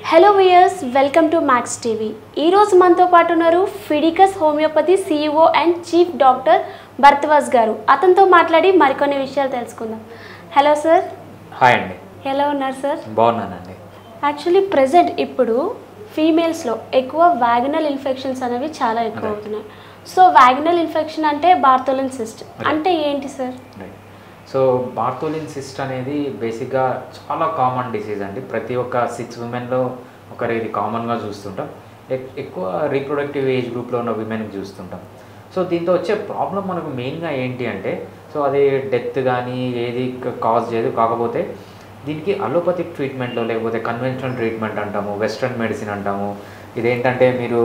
Hello viewers, welcome to max TV. ఈరోజు మనతో పాటు ఉన్నారు Fidicus homeopathy CEO and chief doctor Bharadwaj గారు. అతనితో మాట్లాడి మరికొన్ని విషయాలు తెలుసుకుందాం. Hello sir. హాయ్ అండి. ఎలా ఉన్నారు సార్? బాగున్నానండి. యాక్చువల్లీ ప్రెజెంట్ ఇప్పుడు ఫీమేల్స్లో ఎక్కువ వాగినల్ ఇన్ఫెక్షన్స్ అనేవి చాలా ఎక్కువ అవుతున్నాయి. సో వాగినల్ ఇన్ఫెక్షన్ అంటే బార్తోలిన్ సిస్ట్ అంటే ఏంటి సార్? సో బార్తోలిన్ సిస్ట్ అనేది బేసిక్గా చాలా కామన్ డిసీజ్ అండి. ప్రతి ఒక్క 6 ఉమెన్లో ఒకరు ఇది కామన్గా చూస్తుంటాం. ఎక్కువ రీప్రొడక్టివ్ ఏజ్ గ్రూప్లో ఉన్న విమెన్కి చూస్తుంటాం. సో దీంతో వచ్చే ప్రాబ్లం మనకు మెయిన్గా ఏంటి అంటే, సో అది డెత్ కానీ ఏది కాజ్ చేయదు. కాకపోతే దీనికి అలోపతిక్ ట్రీట్మెంట్లో లేకపోతే కన్వెన్షనల్ ట్రీట్మెంట్ అంటాము, వెస్ట్రన్ మెడిసిన్ అంటాము. ఇదేంటంటే మీరు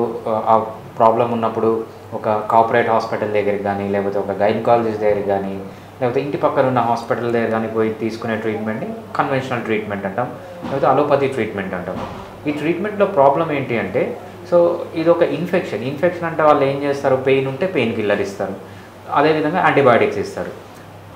ఆ ప్రాబ్లం ఉన్నప్పుడు ఒక కార్పొరేట్ హాస్పిటల్ దగ్గరికి కానీ లేకపోతే ఒక గైనకాలజిస్ట్ దగ్గరికి కానీ లేకపోతే ఇంటి పక్కన ఉన్న హాస్పిటల్ దగ్గర కానీ పోయి తీసుకునే ట్రీట్మెంట్ని కన్వెన్షనల్ ట్రీట్మెంట్ అంటాం, లేకపోతే అలోపతి ట్రీట్మెంట్ అంటాం. ఈ ట్రీట్మెంట్లో ప్రాబ్లం ఏంటి అంటే, సో ఇది ఒక ఇన్ఫెక్షన్ అంటే వాళ్ళు ఏం చేస్తారు, పెయిన్ ఉంటే పెయిన్ కిల్లర్ ఇస్తారు, అదేవిధంగా యాంటీబయాటిక్స్ ఇస్తారు.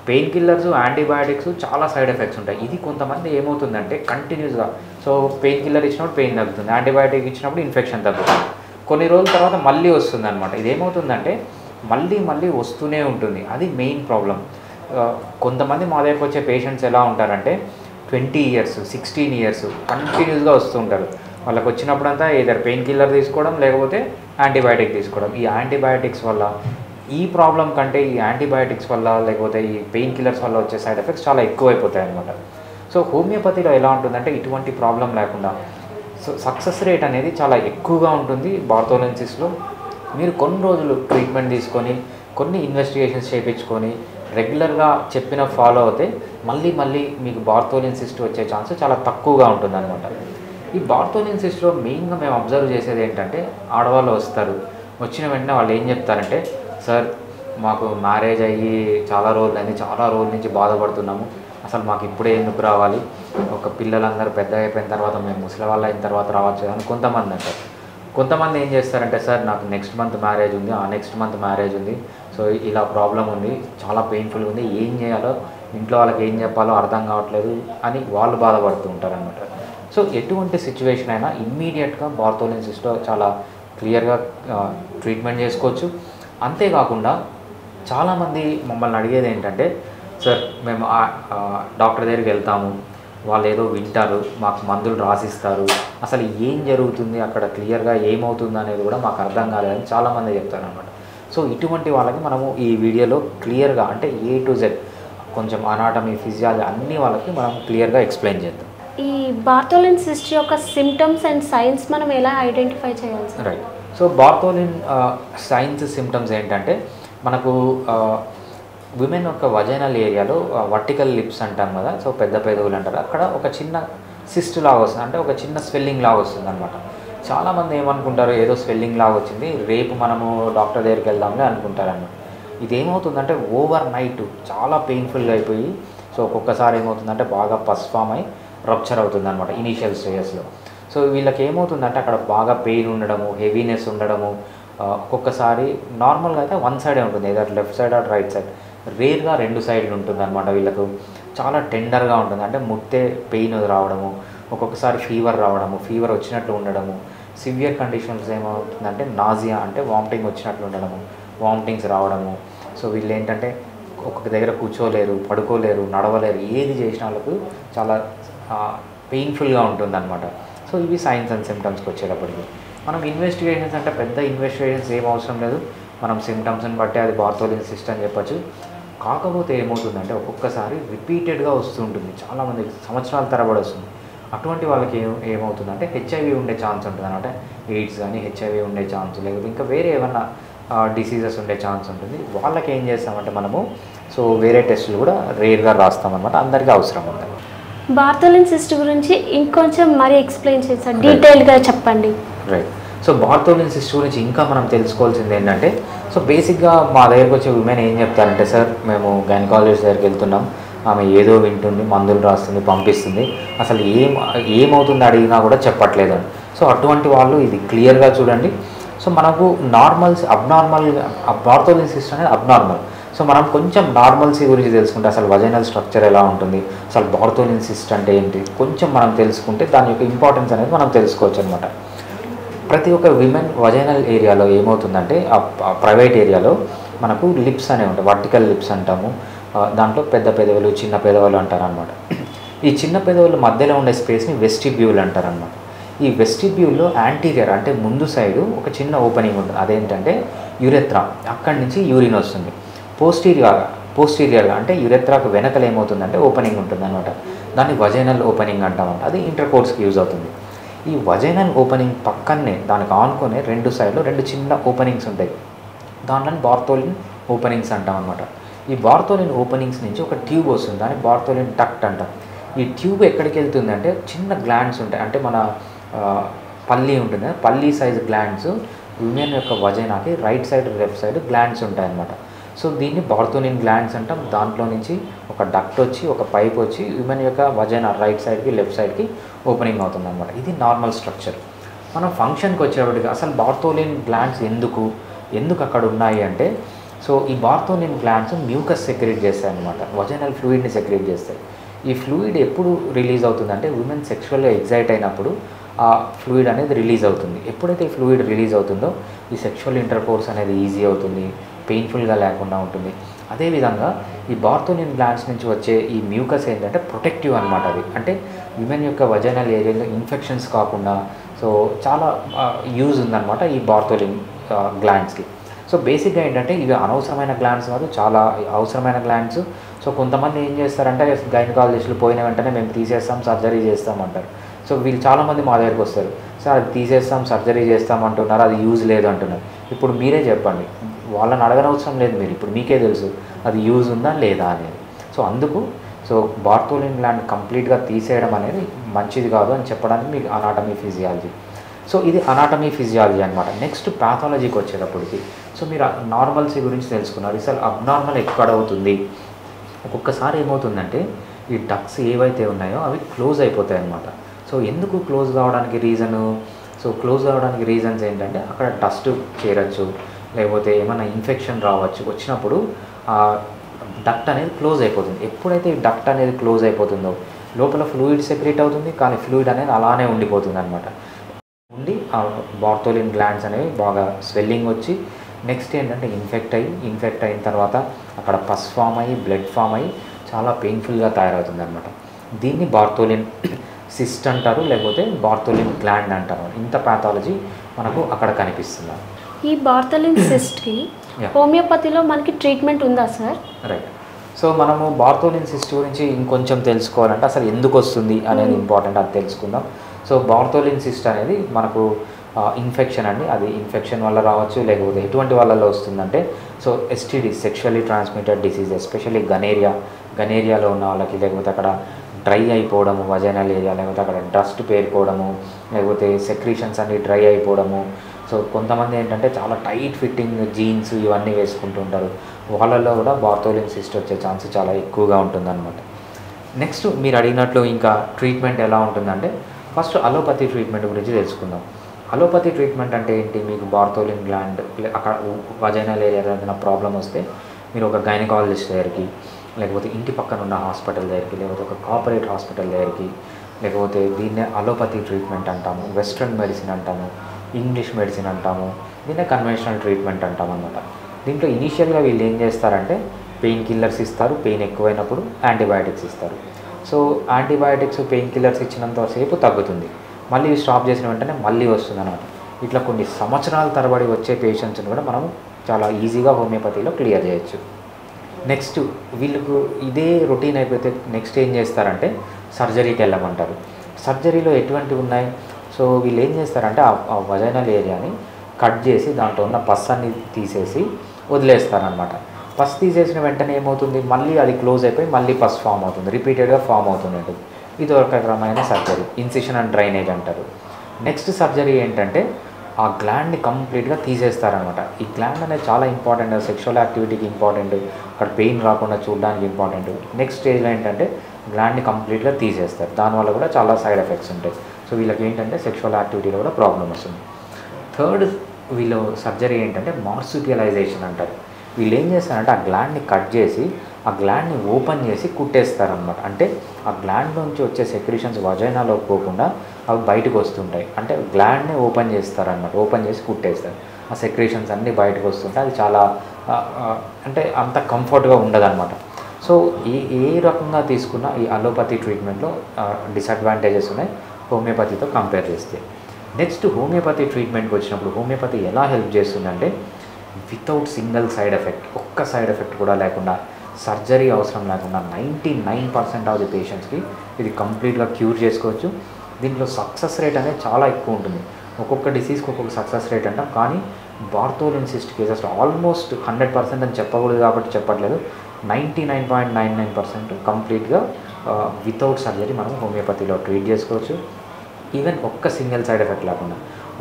పెయిన్ కిల్లర్స్, యాంటీబయాటిక్స్ చాలా సైడ్ ఎఫెక్ట్స్ ఉంటాయి. ఇది కొంతమంది ఏమవుతుందంటే కంటిన్యూస్గా, సో పెయిన్ కిల్లర్ ఇచ్చినప్పుడు పెయిన్ తగ్గుతుంది, యాంటీబయాటిక్ ఇచ్చినప్పుడు ఇన్ఫెక్షన్ తగ్గుతుంది, కొన్ని రోజుల తర్వాత మళ్ళీ వస్తుంది అనమాట. ఇదేమవుతుందంటే మళ్ళీ వస్తూనే ఉంటుంది. అది మెయిన్ ప్రాబ్లం. కొంతమంది మా దగ్గరకు వచ్చే పేషెంట్స్ ఎలా ఉంటారంటే 20 years 16 years కంటిన్యూస్గా వస్తుంటారు. వాళ్ళకి వచ్చినప్పుడంతా ఏదైనా పెయిన్ కిల్లర్ తీసుకోవడం లేకపోతే యాంటీబయాటిక్ తీసుకోవడం. ఈ యాంటీబయాటిక్స్ వల్ల ఈ ప్రాబ్లం కంటే ఈ యాంటీబయాటిక్స్ వల్ల లేకపోతే ఈ పెయిన్ కిల్లర్స్ వల్ల వచ్చే సైడ్ ఎఫెక్ట్స్ చాలా ఎక్కువైపోతాయి అన్నమాట. సో హోమియోపతిలో ఎలా ఉంటుందంటే ఇటువంటి ప్రాబ్లం లేకుండా సో సక్సెస్ రేట్ అనేది చాలా ఎక్కువగా ఉంటుంది. బార్తోలిన్ సిస్ట్లో మీరు కొన్ని రోజులు ట్రీట్మెంట్ తీసుకొని కొన్ని ఇన్వెస్టిగేషన్స్ చేయించుకొని రెగ్యులర్గా చెప్పిన ఫాలో అవుతే మళ్ళీ మీకు బార్తోలిన్ సిస్ట్ వచ్చే ఛాన్స్ చాలా తక్కువగా ఉంటుందన్నమాట. ఈ బార్తోలిన్ సిస్ట్లో మెయిన్గా మేము అబ్జర్వ్ చేసేది ఏంటంటే, ఆడవాళ్ళు వస్తారు, వచ్చిన వెంటనే వాళ్ళు ఏం చెప్తారంటే, సార్ మాకు మ్యారేజ్ అయ్యి చాలా రోజుల నుంచి బాధపడుతున్నాము, అసలు మాకు ఇప్పుడే ఎందుకు రావాలి, ఒక పిల్లలందరూ పెద్ద అయిపోయిన తర్వాత మేము ముసలి వాళ్ళు అయిన తర్వాత రావచ్చు అని కొంతమంది అంటారు. కొంతమంది ఏం చేస్తారంటే, సార్ నాకు నెక్స్ట్ మంత్ మ్యారేజ్ ఉంది, ఆ నెక్స్ట్ మంత్ మ్యారేజ్ ఉంది, సో ఇలా ప్రాబ్లం ఉంది, చాలా పెయిన్ఫుల్గా ఉంది, ఏం చేయాలో ఇంట్లో వాళ్ళకి ఏం చెప్పాలో అర్థం కావట్లేదు అని వాళ్ళు బాధపడుతూ ఉంటారనమాట. సో ఎటువంటి సిచ్యువేషన్ అయినా ఇమ్మీడియట్గా బార్తోలిన్ సిస్ట్లో చాలా క్లియర్గా ట్రీట్మెంట్ చేసుకోవచ్చు. అంతేకాకుండా చాలామంది మమ్మల్ని అడిగేది ఏంటంటే, సార్ మేము డాక్టర్ దగ్గరికి వెళ్తాము, వాళ్ళు ఏదో వింటారు, మాకు మందులు రాసిస్తారు, అసలు ఏం జరుగుతుంది అక్కడ క్లియర్గా ఏమవుతుంది అనేది కూడా మాకు అర్థం కాలేదని చాలామంది చెప్తారనమాట. సో ఇటువంటి వాళ్ళకి మనము ఈ వీడియోలో క్లియర్గా అంటే A to Z కొంచెం అనాటమీ, ఫిజియాలజీ అన్ని వాళ్ళకి మనం క్లియర్గా ఎక్స్ప్లెయిన్ చేద్దాం. ఈ బార్తోలిన్ సిస్ట్ యొక్క సిమ్టమ్స్ అండ్ సైన్స్ మనం ఎలా ఐడెంటిఫై చేయాలి sir? Right. So Bartholin science symptoms ఏంటంటే, మనకు విమెన్ యొక్క వజైనల్ ఏరియాలో వర్టికల్ లిప్స్ అంటాం కదా, సో పెద్ద పెదవులు అంటారు, అక్కడ ఒక చిన్న సిస్ట్ లాగా వస్తుంది, అంటే ఒక చిన్న స్వెల్లింగ్ లాగా వస్తుంది అనమాట. చాలామంది ఏమనుకుంటారు, ఏదో స్వెల్లింగ్ లాగా వచ్చింది, రేపు మనము డాక్టర్ దగ్గరికి వెళ్దాంలే అనుకుంటారన్నమాట. ఇదేమవుతుందంటే ఓవర్ నైట్ చాలా పెయిన్ఫుల్గా అయిపోయి, సో ఒక్కొక్కసారి ఏమవుతుందంటే బాగా పస్ ఫామ్ అయి రప్చర్ అవుతుంది అనమాట ఇనీషియల్ స్టేజెస్లో. సో వీళ్ళకి ఏమవుతుందంటే అక్కడ బాగా పెయిన్ ఉండడము, హెవీనెస్ ఉండడము, ఒక్కొక్కసారి నార్మల్గా అయితే వన్ సైడే ఉంటుంది, ఏదో left side or right side, రేర్గా 2 సైడ్లు ఉంటుంది అనమాట. వీళ్ళకు చాలా టెండర్గా ఉంటుంది, అంటే ముట్టే పెయిన్ రావడము, ఒక్కొక్కసారి ఫీవర్ రావడము, ఫీవర్ వచ్చినట్లు ఉండడము, సివియర్ కండిషన్స్ ఏమవుతుందంటే నాజియా అంటే వామిటింగ్ వచ్చినట్లు ఉండడము, వామిటింగ్స్ రావడము. సో వీళ్ళు ఏంటంటే ఒక్కొక్క దగ్గర కూర్చోలేరు, పడుకోలేరు, నడవలేరు, ఏది చేసిన వాళ్ళకు చాలా పెయిన్ఫుల్గా ఉంటుందన్నమాట. సో ఇవి సైన్స్ అండ్ సిమ్టమ్స్కి వచ్చేటప్పటికి మనం ఇన్వెస్టిగేషన్స్ అంటే పెద్ద ఇన్వెస్టిగేషన్స్ ఏం అవసరం లేదు, మనం సిమ్టమ్స్ని బట్టి అది బార్తోలిన్ సిస్ట్ అని చెప్పచ్చు. కాకపోతే ఏమవుతుందంటే ఒక్కొక్కసారి రిపీటెడ్గా వస్తుంటుంది, చాలామంది సంవత్సరాల తరబడి వస్తుంది. అటువంటి వాళ్ళకి ఏమవుతుందంటే హెచ్ఐవి ఉండే ఛాన్స్ ఉంటుంది అనమాట. ఎయిడ్స్ కానీ హెచ్ఐవి ఉండే ఛాన్స్, లేకపోతే ఇంకా వేరే ఏమన్నా డిసీజెస్ ఉండే ఛాన్స్ ఉంటుంది. వాళ్ళకి ఏం చేస్తామంటే మనము సో వేరే టెస్టులు కూడా రేర్గా రాస్తామన్నమాట, అందరికీ అవసరం ఉంటుంది. బార్తోలిన్ సిస్ట్ గురించి ఇంకొంచెం మరీ ఎక్స్ప్లెయిన్ చేస్తారు, డీటెయిల్గా చెప్పండి. రైట్. సో బార్తోలిన్ సిస్ట్ గురించి ఇంకా మనం తెలుసుకోవాల్సింది ఏంటంటే, సో బేసిక్గా మా దగ్గరకు వచ్చే విమెన్ ఏం చెప్తారంటే, సార్ మేము గైనకాలజిస్ట్ దగ్గరికి వెళ్తున్నాం, ఆమె ఏదో వింటుంది, మందులు రాస్తుంది, పంపిస్తుంది, అసలు ఏమవుతుంది అడిగినా కూడా చెప్పట్లేదు అని. సో అటువంటి వాళ్ళు ఇది క్లియర్గా చూడండి. సో మనకు నార్మల్స్ అబ్నార్మల్, బార్తోలిన్ సిస్ట్ అనేది అబ్నార్మల్. సో సో మనం కొంచెం నార్మల్సీ గురించి తెలుసుకుంటే అసలు వజైనల్ స్ట్రక్చర్ ఎలా ఉంటుంది, అసలు బార్తోలిన్ సిస్ట్ అంటే ఏంటి కొంచెం మనం తెలుసుకుంటే దాని యొక్క ఇంపార్టెన్స్ అనేది మనం తెలుసుకోవచ్చు అనమాట. ప్రతి ఒక్క విమెన్ వజైనల్ ఏరియాలో ఏమవుతుందంటే ఆ ప్రైవేట్ ఏరియాలో మనకు లిప్స్ అనేవి ఉంటాయి, వర్టికల్ లిప్స్ అంటాము. దాంట్లో పెద్ద పెదవులు చిన్న పెదవులు అంటారు అనమాట. ఈ చిన్న పెదవుల మధ్యలో ఉండే స్పేస్ని వెస్టిబ్యూల్ అంటారనమాట. ఈ వెస్టిబ్యూల్లో యాంటీరియర్ అంటే ముందు సైడు ఒక చిన్న ఓపెనింగ్ ఉంటుంది, అదేంటంటే యురెత్రా. అక్కడి నుంచి యూరిన్ వస్తుంది. పోస్టీరియర్గా అంటే యురెత్రాకు వెనకలు ఏమవుతుందంటే ఓపెనింగ్ ఉంటుంది అనమాట. దాన్ని వజైనల్ ఓపెనింగ్ అంటామంట. అది ఇంటర్ కోర్స్కి యూజ్ అవుతుంది. ఈ వజైనల్ ఓపెనింగ్ పక్కనే దానికి ఆనుకునే రెండు సైడ్లో రెండు చిన్న ఓపెనింగ్స్ ఉంటాయి. దాంట్లో బార్తోలిన్ ఓపెనింగ్స్ అంటాం అనమాట. ఈ బార్తోలిన్ ఓపెనింగ్స్ నుంచి ఒక ట్యూబ్ వస్తుంది, దాన్ని బార్తోలిన్ డక్ట్ అంటాం. ఈ ట్యూబ్ ఎక్కడికి వెళ్తుంది అంటే చిన్న గ్లాండ్స్ ఉంటాయి, అంటే మన పల్లి ఉంటుంది, పల్లి సైజ్ గ్లాండ్స్ విమెన్ యొక్క వజైనాకి right side left side glands ఉంటాయన్నమాట. సో దీన్ని బార్తోలిన్ గ్లాండ్స్ అంటాం. దాంట్లో నుంచి ఒక డక్ట్ వచ్చి ఒక పైప్ వచ్చి విమెన్ యొక్క వజైనా రైట్ సైడ్కి లెఫ్ట్ సైడ్కి ఓపెనింగ్ అవుతుంది అనమాట. ఇది నార్మల్ స్ట్రక్చర్. మనం ఫంక్షన్కి వచ్చేప్పటికి అసలు బార్తోలిన్ గ్లాండ్స్ ఎందుకు అక్కడ ఉన్నాయి అంటే, సో ఈ బార్తోలిన్ గ్లాండ్స్ మ్యూకస్ సెక్రెట్ చేస్తాయి అనమాట, వజైనల్ ఫ్లూయిడ్ని సెక్రెట్ చేస్తాయి. ఈ ఫ్లూయిడ్ ఎప్పుడు రిలీజ్ అవుతుందంటే విమెన్ సెక్షువల్గా ఎగ్జైట్ అయినప్పుడు ఆ ఫ్లూయిడ్ అనేది రిలీజ్ అవుతుంది. ఎప్పుడైతే ఈ ఫ్లూయిడ్ రిలీజ్ అవుతుందో ఈ సెక్షువల్ ఇంటర్ కోర్స్ అనేది ఈజీ అవుతుంది, పెయిన్ఫుల్గా లేకుండా ఉంటుంది. అదేవిధంగా ఈ బార్తోలిన్ గ్లాండ్స్ నుంచి వచ్చే ఈ మ్యూకస్ ఏంటంటే ప్రొటెక్టివ్ అనమాట. అది అంటే విమెన్ యొక్క వజైనల్ ఏరియాలో ఇన్ఫెక్షన్స్ కాకుండా సో చాలా యూజ్ ఉందన్నమాట ఈ బార్తోలిన్ గ్లాండ్స్కి. సో బేసిక్గా ఏంటంటే ఇవి అనవసరమైన గ్లాండ్స్ కాదు, చాలా అవసరమైన గ్లాండ్స్. సో కొంతమంది ఏం చేస్తారంటే గైనకాలజిస్టులు పోయిన వెంటనే మేము తీసేస్తాం సర్జరీ చేస్తాం అంటారు. సో వీళ్ళు చాలామంది మా దగ్గరికి వస్తారు, సార్ అది తీసేస్తాం సర్జరీ చేస్తాం అంటున్నారు, అది యూజ్ లేదు అంటున్నారు. ఇప్పుడు మీరే చెప్పండి, వాళ్ళని అడగనవసరం లేదు మీరు, ఇప్పుడు మీకే తెలుసు అది యూజ్ ఉందా లేదా అనేది. సో బార్తోలిన్ గ్లాండ్ కంప్లీట్గా తీసేయడం అనేది మంచిది కాదు అని చెప్పడానికి మీకు అనాటమీ ఫిజియాలజీ. సో ఇది అనాటమీ ఫిజియాలజీ అనమాట. నెక్స్ట్ ప్యాథాలజీకి వచ్చేటప్పటికి సో మీరు నార్మల్సీ గురించి తెలుసుకున్నారు. అసలు అబ్నార్మల్ ఎక్కడ అవుతుంది, ఒక్కొక్కసారి ఏమవుతుందంటే ఈ డక్స్ ఏవైతే ఉన్నాయో అవి క్లోజ్ అయిపోతాయి అన్నమాట. సో ఎందుకు క్లోజ్ కావడానికి రీజను, సో క్లోజ్ కావడానికి రీజన్స్ ఏంటంటే అక్కడ డస్ట్ చేరచ్చు, లేకపోతే ఏమైనా ఇన్ఫెక్షన్ రావచ్చు. వచ్చినప్పుడు ఆ డక్ట్ అనేది క్లోజ్ అయిపోతుంది. ఎప్పుడైతే ఈ డక్ట్ అనేది క్లోజ్ అయిపోతుందో లోపల ఫ్లూయిడ్ సెక్రెట్ అవుతుంది, కానీ ఫ్లూయిడ్ అనేది అలానే ఉండిపోతుంది అనమాట. ఉండి ఆ బార్తోలిన్ గ్లాండ్స్ అనేవి బాగా స్వెల్లింగ్ వచ్చి నెక్స్ట్ ఏంటంటే ఇన్ఫెక్ట్ అయిన తర్వాత అక్కడ పస్ ఫామ్ అయ్యి బ్లడ్ ఫామ్ అయ్యి చాలా పెయిన్ఫుల్గా తయారవుతుంది అనమాట. దీన్ని బార్తోలిన్ సిస్ట్ అంటారు, లేకపోతే బార్తోలిన్ గ్లాండ్ అంటారు. ఇంత ప్యాథాలజీ మనకు అక్కడ కనిపిస్తుంది. ఈ బార్తోలిన్ సిస్ట్కి హోమియోపతిలో మనకి ట్రీట్మెంట్ ఉందా సార్? రైట్. సో మనము బార్తోలిన్ సిస్ట్ గురించి ఇంకొంచెం తెలుసుకోవాలంటే అసలు ఎందుకు వస్తుంది అనేది ఇంపార్టెంట్, అది తెలుసుకుందాం. సో బార్తోలిన్ సిస్ట్ అనేది మనకు ఇన్ఫెక్షన్ అండి. అది ఇన్ఫెక్షన్ వల్ల రావచ్చు, లేకపోతే ఎటువంటి వాళ్ళలో వస్తుందంటే so STD sexually transmitted disease, especially గనేరియాలో ఉన్న వాళ్ళకి, లేకపోతే అక్కడ డ్రై అయిపోవడము వజైనల్ ఏరియా, లేకపోతే అక్కడ డస్ట్ పేరుకోవడము, లేకపోతే సెక్రీషన్స్ అన్ని డ్రై అయిపోవడము. సో కొంతమంది ఏంటంటే చాలా టైట్ ఫిట్టింగ్ జీన్స్ ఇవన్నీ వేసుకుంటుంటారు, వాళ్ళల్లో కూడా బార్తోలిన్ సిస్ట్ వచ్చే ఛాన్స్ చాలా ఎక్కువగా ఉంటుందన్నమాట. నెక్స్ట్ మీరు అడిగినట్లు ఇంకా ట్రీట్మెంట్ ఎలా ఉంటుందంటే ఫస్ట్ అలోపతి ట్రీట్మెంట్ గురించి తెలుసుకుందాం. అలోపతి ట్రీట్మెంట్ అంటే ఏంటి, మీకు బార్తోలిన్ గ్లాండ్ అక్కడ వజైనల్ ఏరియా ఏదైనా ప్రాబ్లం వస్తే మీరు ఒక గైనకాలజిస్ట్ దగ్గరికి, లేకపోతే ఇంటి పక్కన ఉన్న హాస్పిటల్ దగ్గరికి, లేకపోతే ఒక కార్పొరేట్ హాస్పిటల్ దగ్గరికి, లేకపోతే దీన్నే అలోపతి ట్రీట్మెంట్ అంటాము, వెస్ట్రన్ మెడిసిన్ అంటాము, ఇంగ్లీష్ మెడిసిన్ అంటాము, దీన్నే కన్వెన్షనల్ ట్రీట్మెంట్ అంటాం అన్నమాట. దీంట్లో ఇనీషియల్గా వీళ్ళు ఏం చేస్తారంటే పెయిన్ కిల్లర్స్ ఇస్తారు, పెయిన్ ఎక్కువైనప్పుడు యాంటీబయాటిక్స్ ఇస్తారు. సో యాంటీబయాటిక్స్ పెయిన్ కిల్లర్స్ ఇచ్చినంతసేపు తగ్గుతుంది, మళ్ళీ స్టాప్ చేసిన వెంటనే మళ్ళీ వస్తుంది అన్నమాట. ఇట్లా కొన్ని సంవత్సరాల తరబడి వచ్చే పేషెంట్స్ని కూడా మనం చాలా ఈజీగా హోమియోపతిలో క్లియర్ చేయొచ్చు. నెక్స్ట్ వీళ్ళకు ఇదే రొటీన్ అయిపోతే నెక్స్ట్ ఏం చేస్తారంటే సర్జరీకి వెళ్ళమంటారు. సర్జరీలో ఎటువంటివి ఉన్నాయి, సో వీళ్ళు ఏం చేస్తారంటే ఆ వజైనల్ ఏరియాని కట్ చేసి దాంట్లో ఉన్న పస్ అన్ని తీసేసి వదిలేస్తారనమాట. పస్ తీసేసిన వెంటనే ఏమవుతుంది, మళ్ళీ అది క్లోజ్ అయిపోయి మళ్ళీ పస్ ఫామ్ అవుతుంది, రిపీటెడ్గా ఫామ్ అవుతుంది. ఇది ఒక రకమైన సర్జరీ, ఇన్సిషన్ అండ్ డ్రైనేజ్ అంటారు. నెక్స్ట్ సర్జరీ ఏంటంటే ఆ గ్లాండ్ని కంప్లీట్గా తీసేస్తారనమాట. ఈ గ్లాండ్ అనేది చాలా ఇంపార్టెంట్, సెక్షువల్ యాక్టివిటీకి ఇంపార్టెంట్, అక్కడ పెయిన్ రాకుండా చూడడానికి ఇంపార్టెంట్. నెక్స్ట్ స్టేజ్లో ఏంటంటే గ్లాండ్ని కంప్లీట్గా తీసేస్తారు, దానివల్ల కూడా చాలా సైడ్ ఎఫెక్ట్స్ ఉంటాయి. సో వీళ్ళకి ఏంటంటే సెక్షువల్ యాక్టివిటీలో కూడా ప్రాబ్లం వస్తుంది. థర్డ్ వీళ్ళు సర్జరీ ఏంటంటే మార్సుపియలైజేషన్ అంటారు. వీళ్ళు ఏం చేస్తారంటే ఆ గ్లాండ్ని కట్ చేసి ఆ గ్లాండ్ని ఓపెన్ చేసి కుట్టేస్తారనమాట. అంటే ఆ గ్లాండ్ నుంచి వచ్చే సెక్రీషన్స్ వజైనాలో పోకుండా అవి బయటకు వస్తుంటాయి. అంటే గ్లాండ్ని ఓపెన్ చేస్తారనమాట, ఓపెన్ చేసి కుట్టేస్తారు. ఆ సెక్రీషన్స్ అన్నీ బయటకు వస్తుంటాయి. అది చాలా అంటే అంత కంఫర్ట్గా ఉండదన్నమాట. సో ఏ రకంగా తీసుకున్నా ఈ అలోపతి ట్రీట్మెంట్లో డిసడ్వాంటేజెస్ ఉన్నాయి హోమియోపతితో కంపేర్ చేస్తే. నెక్స్ట్ హోమియోపతి ట్రీట్మెంట్కి వచ్చినప్పుడు హోమియోపతి ఎలా హెల్ప్ చేస్తుందంటే వితౌట్ సింగిల్ సైడ్ ఎఫెక్ట్, ఒక్క సైడ్ ఎఫెక్ట్ కూడా లేకుండా, సర్జరీ అవసరం లేకుండా 99% ఆఫ్ ది పేషెంట్స్కి ఇది కంప్లీట్గా క్యూర్ చేసుకోవచ్చు. దీంట్లో సక్సెస్ రేట్ అనేది చాలా ఎక్కువ ఉంటుంది. ఒక్కొక్క డిసీజ్కి ఒక్కొక్క సక్సెస్ రేట్ అంటాం, కానీ బార్తోలిన్ సిస్ట్ కేసెస్ ఆల్మోస్ట్ 100% అని చెప్పకూడదు కాబట్టి చెప్పట్లేదు, 99.99% కంప్లీట్గా వితౌట్ సర్జరీ మనం హోమియోపతిలో ట్రీట్ చేసుకోవచ్చు. ఈవెన్ ఒక్క సింగిల్ సైడ్ ఎఫెక్ట్ లేకుండా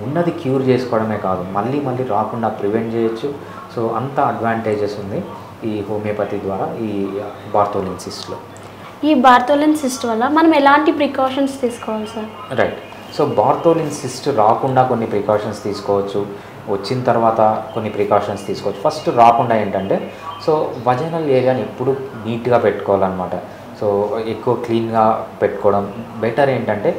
ఉన్నది క్యూర్ చేసుకోవడమే కాదు, మళ్ళీ మళ్ళీ రాకుండా ప్రివెంట్ చేయొచ్చు. సో అంత అడ్వాంటేజెస్ ఉంది ఈ హోమియోపతి ద్వారా ఈ బార్తోలిన్ సిస్ట్లో. ఈ బార్తోలిన్ సిస్ట్ వల్ల మనం ఎలాంటి ప్రికాషన్స్ తీసుకోవాలి sir? Right. So Bartholin cyst రాకుండా కొన్ని ప్రికాషన్స్ తీసుకోవచ్చు, వచ్చిన తర్వాత కొన్ని ప్రికాషన్స్ తీసుకోవచ్చు. ఫస్ట్ రాకుండా ఏంటంటే, సో వజైనల్ ఏరియాని ఎప్పుడు నీట్గా పెట్టుకోవాలన్నమాట. సో ఎక్కువ క్లీన్గా పెట్టుకోవడం బెటర్. ఏంటంటే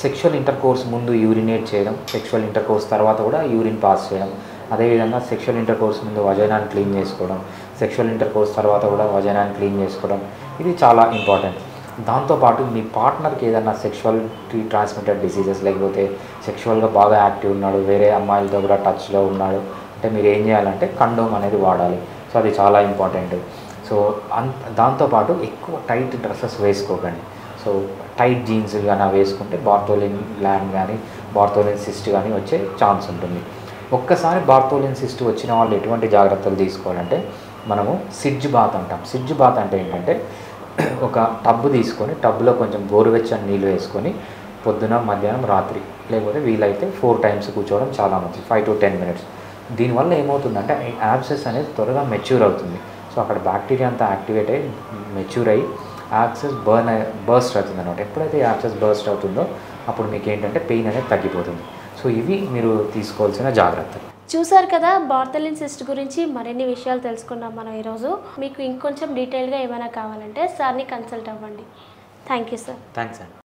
సెక్షువల్ ఇంటర్కోర్స్ ముందు యూరినేట్ చేయడం, సెక్షువల్ ఇంటర్కోర్స్ తర్వాత కూడా యూరిన్ పాస్ చేయడం, అదేవిధంగా సెక్షువల్ ఇంటర్కోర్స్ ముందు వజైనాన్ని క్లీన్ చేసుకోవడం, సెక్షువల్ ఇంటర్కోర్స్ తర్వాత కూడా వజైనాన్ని క్లీన్ చేసుకోవడం, ఇది చాలా ఇంపార్టెంట్. దాంతోపాటు మీ పార్ట్నర్కి ఏదైనా సెక్షువల్ ట్రాన్స్మిటెడ్ డిసీజెస్, లేకపోతే సెక్షువల్గా బాగా యాక్టివ్ ఉన్నాడు, వేరే అమ్మాయిలతో కూడా టచ్లో ఉన్నాడు అంటే మీరు ఏం చేయాలంటే కండోమ్ అనేది వాడాలి. సో అది చాలా ఇంపార్టెంట్. సో దాంతోపాటు ఎక్కువ టైట్ డ్రెస్సెస్ వేసుకోకండి. సో టైట్ జీన్స్ కానీ వేసుకుంటే బార్తోలిన్ గ్లాండ్ కానీ బార్తోలిన్ సిస్ట్ కానీ వచ్చే ఛాన్స్ ఉంటుంది. ఒక్కసారి బార్తోలిన్ సిస్ట్ వచ్చిన వాళ్ళు ఎటువంటి జాగ్రత్తలు తీసుకోవాలంటే, మనము సిడ్జ్ బాత్ అంటాం. సిడ్జ్ బాత్ అంటే ఏంటంటే, ఒక టబ్బు తీసుకొని టబ్లో కొంచెం గోరువెచ్చని నీళ్ళు వేసుకొని పొద్దున, మధ్యాహ్నం, రాత్రి, లేకపోతే వీలైతే 4 times కూర్చోవడం చాలా మంచిది, 5 to 10 minutes. దీనివల్ల ఏమవుతుందంటే ఈ యాబ్సెస్ అనేది త్వరగా మెచ్యూర్ అవుతుంది. సో అక్కడ బ్యాక్టీరియా అంతా యాక్టివేట్ అయ్యి మెచ్యూర్ అయ్యి యాబ్సెస్ బర్స్ట్ అవుతుంది అనమాట. ఎప్పుడైతే యాబ్సెస్ బర్స్ట్ అవుతుందో అప్పుడు మీకు ఏంటంటే పెయిన్ అనేది తగ్గిపోతుంది. సో ఇవి మీరు తీసుకోవాల్సిన జాగ్రత్తలు. చూసారు కదా, బార్తోలిన్ సిస్ట్ గురించి మరిన్ని విషయాలు తెలుసుకున్నాం మనం ఈరోజు. మీకు ఇంకొంచెం డీటెయిల్గా ఏమైనా కావాలంటే సార్ని కన్సల్ట్ అవ్వండి. Thank you sir. థ్యాంక్స్ అండి.